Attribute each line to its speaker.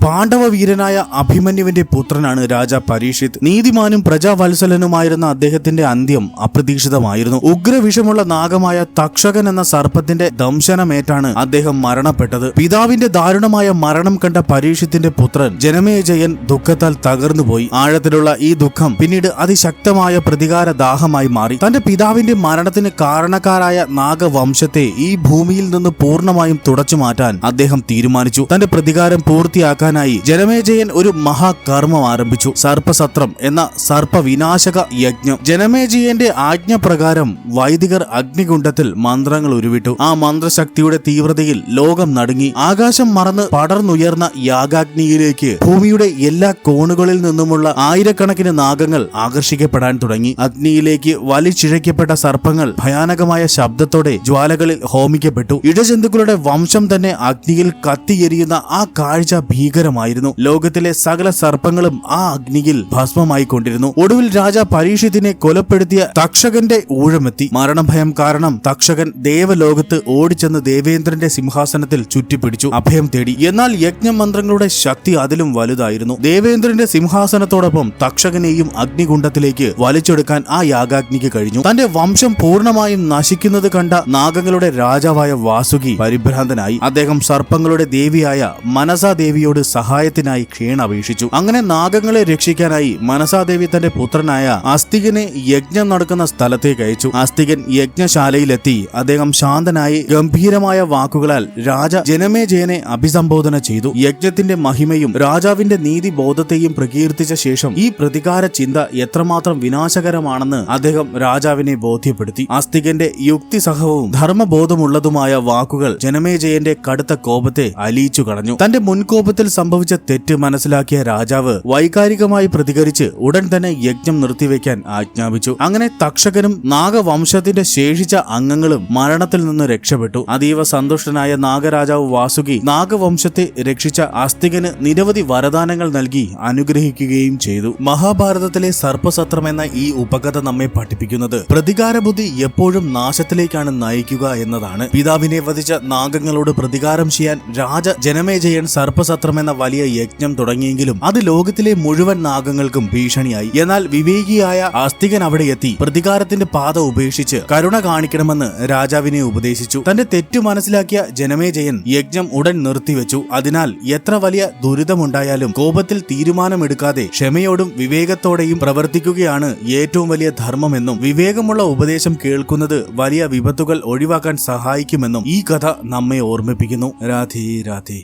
Speaker 1: പാണ്ഡവ വീരനായ അഭിമന്യുവിന്റെ പുത്രനാണ് രാജ പരീക്ഷിത്. നീതിമാനും പ്രജാവത്സലനുമായിരുന്ന അദ്ദേഹത്തിന്റെ അന്ത്യം അപ്രതീക്ഷിതമായിരുന്നു. ഉഗ്രവിഷമുള്ള നാഗമായ തക്ഷകൻ എന്ന സർപ്പത്തിന്റെ ദംശനമേറ്റാണ് അദ്ദേഹം മരണപ്പെട്ടത്. പിതാവിന്റെ ദാരുണമായ മരണം കണ്ട പരീക്ഷിത്തിന്റെ പുത്രൻ ജനമേജയൻ ദുഃഖത്താൽ തകർന്നുപോയി. ആഴത്തിലുള്ള ഈ ദുഃഖം പിന്നീട് അതിശക്തമായ പ്രതികാര ദാഹമായി മാറി. തന്റെ പിതാവിന്റെ മരണത്തിന് കാരണക്കാരായ നാഗവംശത്തെ ഈ ഭൂമിയിൽ നിന്ന് പൂർണ്ണമായും തുടച്ചു മാറ്റാൻ അദ്ദേഹം തീരുമാനിച്ചു. തന്റെ പ്രതികാരം പൂർത്തിയാക്കാനായി ജനമേജയൻ ഒരു മഹാകർമ്മം ആരംഭിച്ചു. സർപ്പസത്രം എന്ന സർപ്പവിനാശക യജ്ഞം. ജനമേജയന്റെ ആജ്ഞ പ്രകാരം വൈദികർ അഗ്നികുണ്ഡത്തിൽ മന്ത്രങ്ങൾ ഉരുവിട്ടു. ആ മന്ത്രശക്തിയുടെ തീവ്രതയിൽ ലോകം നടുങ്ങി. ആകാശം മറന്ന് പടർന്നുയർന്ന യാഗാഗ്നിയിലേക്ക് ഭൂമിയുടെ എല്ലാ കോണുകളിൽ നിന്നുമുള്ള ആയിരക്കണക്കിന് നാഗങ്ങൾ ആകർഷിക്കപ്പെടാൻ തുടങ്ങി. അഗ്നിയിലേക്ക് വലിച്ചിഴയ്ക്കപ്പെട്ട സർപ്പങ്ങൾ ഭയാനകമായ ശബ്ദത്തോടെ ജ്വാലകളിൽ ഹോമിക്കപ്പെട്ടു. ഇഴജന്തുക്കളുടെ വംശം തന്നെ അഗ്നിയിൽ കത്തിയെരിയുന്ന ആ കാഴ്ച ഭീകരമായിരുന്നു. ലോകത്തിലെ സകല സർപ്പങ്ങളും ആ അഗ്നിയിൽ ഭസ്മമായി കൊണ്ടിരുന്നു. ഒടുവിൽ രാജ പരീക്ഷിത്തിനെ കൊലപ്പെടുത്തിയ തക്ഷകന്റെ ഊഴമെത്തി. മരണഭയം കാരണം തക്ഷകൻ ദേവലോകത്ത് ഓടിച്ചെന്ന് ദേവേന്ദ്രന്റെ സിംഹാസനത്തിൽ ചുറ്റിപ്പിടിച്ചു അഭയം തേടി. എന്നാൽ യജ്ഞമന്ത്രങ്ങളുടെ ശക്തി അതിലും വലുതായിരുന്നു. ദേവേന്ദ്രന്റെ സിംഹാസനത്തോടൊപ്പം തക്ഷകനെയും അഗ്നികുണ്ഡത്തിലേക്ക് വലിച്ചെടുക്കാൻ ആ യാഗാഗ്നിക്ക് കഴിഞ്ഞു. തന്റെ വംശം പൂർണ്ണമായും നശിക്കുന്നത് കണ്ട നാഗങ്ങളുടെ രാജാവായ വാസുകി പരിഭ്രാന്തനായി. അദ്ദേഹം സർപ്പങ്ങളുടെ ദേവിയായ മനസാദേവിയോട് സഹായത്തിനായി ക്ഷീണപേക്ഷിച്ചു. അങ്ങനെ നാഗങ്ങളെ രക്ഷിക്കാനായി മനസാദേവി തന്റെ പുത്രനായ അസ്തികനെ യജ്ഞം നടക്കുന്ന സ്ഥലത്തേക്ക് അയച്ചു. അസ്തികൻ യജ്ഞശാലയിലെത്തി. അദ്ദേഹം ശാന്തനായി ഗംഭീരമായ വാക്കുകളാൽ രാജ ജനമേജയനെ അഭിസംബോധന ചെയ്തു. യജ്ഞത്തിന്റെ മഹിമയും രാജാവിന്റെ നീതിബോധത്തെയും പ്രകീർത്തിച്ച ശേഷം ഈ പ്രതികാര ചിന്ത എത്രമാത്രം വിനാശകരമാണെന്ന് അദ്ദേഹം രാജാവിനെ ബോധ്യപ്പെടുത്തി. അസ്തികന്റെ യുക്തിസഹവും ധർമ്മബോധമുള്ളതുമായ വാക്കുകൾ ജനമേജയന്റെ കടുത്ത കോപത്തെ അലിയിച്ചു കളഞ്ഞു. തന്റെ മുൻകോപത്തിൽ സംഭവിച്ച തെറ്റ് മനസ്സിലാക്കിയ രാജാവ് വൈകാരികമായി പ്രതികരിച്ച് ഉടൻ തന്നെ യജ്ഞം നിർത്തിവെക്കാൻ ആജ്ഞാപിച്ചു. അങ്ങനെ തക്ഷകനും നാഗവംശത്തിന്റെ ശേഷിച്ച അംഗങ്ങളും മരണത്തിൽ നിന്ന് രക്ഷപ്പെട്ടു. അതീവ സന്തുഷ്ടനായ നാഗരാജാവ് വാസുകി നാഗവംശത്തെ രക്ഷിച്ച അസ്തികന് നിരവധി വരദാനങ്ങൾ നൽകി അനുഗ്രഹിക്കുകയും ചെയ്തു. മഹാഭാരതത്തിലെ സർപ്പസത്രം എന്ന ഈ ഉപകഥ നമ്മെ പഠിപ്പിക്കുന്നത് പ്രതികാരബുദ്ധി എപ്പോഴും നാശത്തിലേക്കാണ് നയിക്കുക എന്നതാണ്. പിതാവിനെ വധിച്ച നാഗങ്ങളോട് പ്രതികാരം ചെയ്യാൻ രാജ ജനമേജയൻ സർപ്പസത്രം എന്ന വലിയ യജ്ഞം തുടങ്ങിയെങ്കിലും അത് ലോകത്തിലെ മുഴുവൻ നാഗങ്ങൾക്കും ഭീഷണിയായി. എന്നാൽ വിവേകിയായ അസ്തികൻ അവിടെ എത്തി പ്രതികാരത്തിന്റെ പാത ഉപേക്ഷിച്ച് കരുണ കാണിക്കണമെന്ന് രാജാവിനെ ഉപദേശിച്ചു. തന്റെ തെറ്റു മനസ്സിലാക്കിയ ജനമേജയൻ യജ്ഞം ഉടൻ നിർത്തിവെച്ചു. അതിനാൽ എത്ര വലിയ ദുരിതമുണ്ടായാലും കോപത്തിൽ തീരുമാനമെടുക്കാതെ ക്ഷമയോടും വിവേകത്തോടെയും പ്രവർത്തിക്കുകയാണ് ഏറ്റവും വലിയ ധർമ്മമെന്നും വിവേകമുള്ള ഉപദേശം കേൾക്കുന്നത് വലിയ വിപത്തുകൾ ഒഴിവാക്കാൻ സഹായിക്കുമെന്നും ഈ കഥ നമ്മെ ഓർമ്മിപ്പിക്കുന്നു. രാധേ രാധേ.